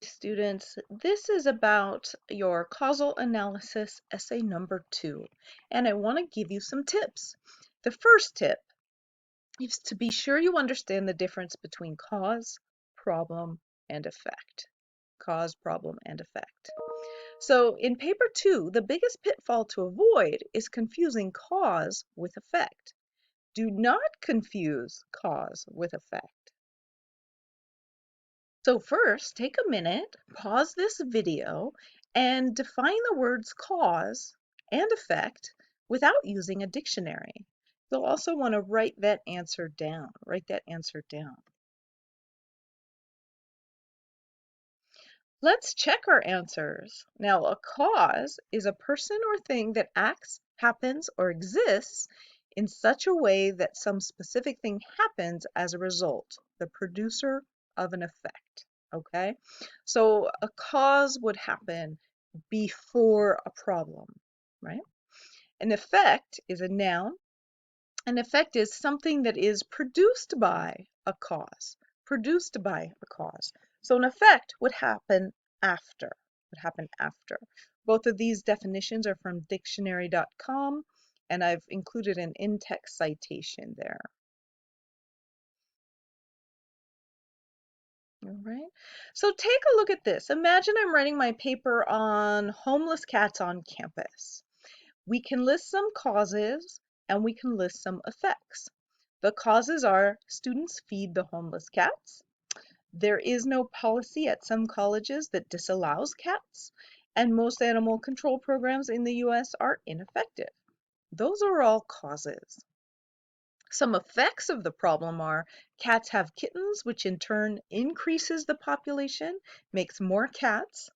Students, this is about your causal analysis essay number 2, and I want to give you some tips. The first tip is to be sure you understand the difference between cause, problem, and effect. Cause, problem, and effect. So in paper 2, the biggest pitfall to avoid is confusing cause with effect. Do not confuse cause with effect. So first, take a minute, pause this video, and define the words cause and effect without using a dictionary. You'll also want to write that answer down. Write that answer down. Let's check our answers. Now, a cause is a person or thing that acts, happens, or exists in such a way that some specific thing happens as a result, the producer of an effect. Okay? So a cause would happen before a problem, right? An effect is a noun. An effect is something that is produced by a cause, produced by a cause. So an effect would happen after, would happen after. Both of these definitions are from dictionary.com, and I've included an in-text citation there. All right. So take a look at this. Imagine I'm writing my paper on homeless cats on campus. We can list some causes and we can list some effects. The causes are students feed the homeless cats. There is no policy at some colleges that disallows cats, and most animal control programs in the US are ineffective. Those are all causes. Some effects of the problem are cats have kittens, which in turn increases the population, makes more cats.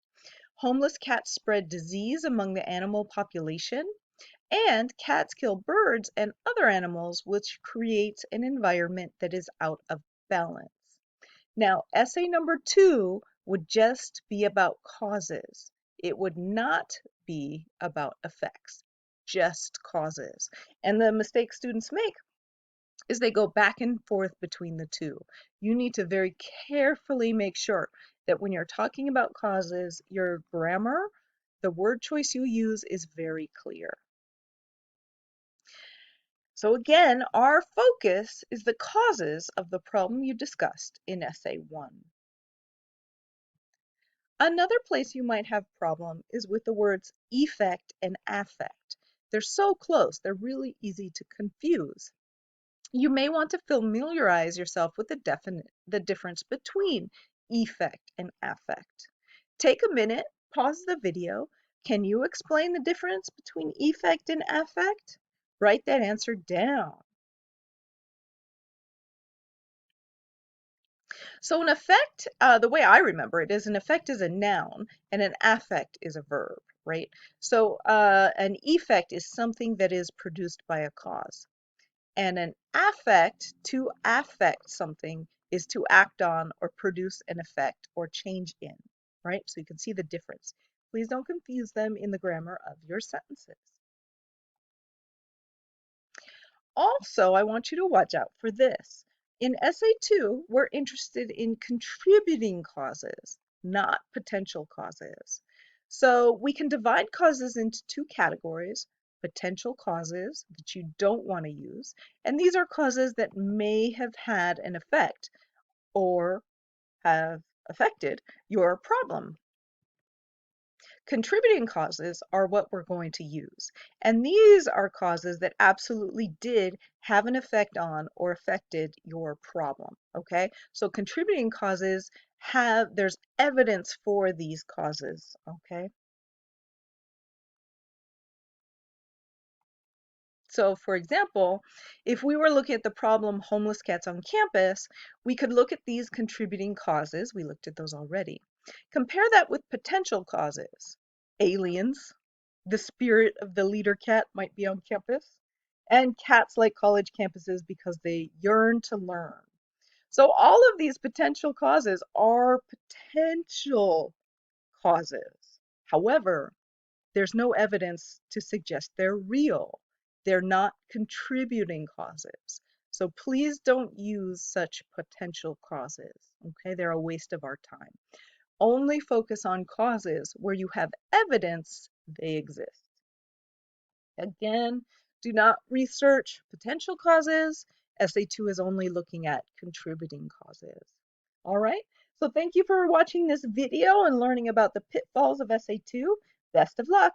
Homeless cats spread disease among the animal population, and cats kill birds and other animals, which creates an environment that is out of balance. Now, essay number 2 would just be about causes. It would not be about effects, just causes. And the mistake students make is they go back and forth between the two. You need to very carefully make sure that when you're talking about causes, your grammar, the word choice you use is very clear. So again, our focus is the causes of the problem you discussed in essay 1. Another place you might have problem is with the words effect and affect. They're so close, they're really easy to confuse. You may want to familiarize yourself with the difference between effect and affect. Take a minute, pause the video. Can you explain the difference between effect and affect? Write that answer down. So an effect, the way I remember it is an effect is a noun and an affect is a verb, right? So an effect is something that is produced by a cause. And an affect, to affect something, is to act on or produce an effect or change in, right? So you can see the difference. Please don't confuse them in the grammar of your sentences. Also, I want you to watch out for this. In essay 2, we're interested in contributing causes, not potential causes. So we can divide causes into two categories: potential causes that you don't want to use, and these are causes that may have had an effect or have affected your problem. Contributing causes are what we're going to use. And these are causes that absolutely did have an effect on or affected your problem, okay? So contributing causes there's evidence for these causes, okay? So for example, if we were looking at the problem homeless cats on campus, we could look at these contributing causes. We looked at those already. Compare that with potential causes. Aliens, the spirit of the leader cat might be on campus, and cats like college campuses because they yearn to learn. So all of these potential causes are potential causes. However, there's no evidence to suggest they're real. They're not contributing causes. So please don't use such potential causes. Okay, they're a waste of our time. Only focus on causes where you have evidence they exist. Again, do not research potential causes. SA2 is only looking at contributing causes. All right, so thank you for watching this video and learning about the pitfalls of SA2. Best of luck.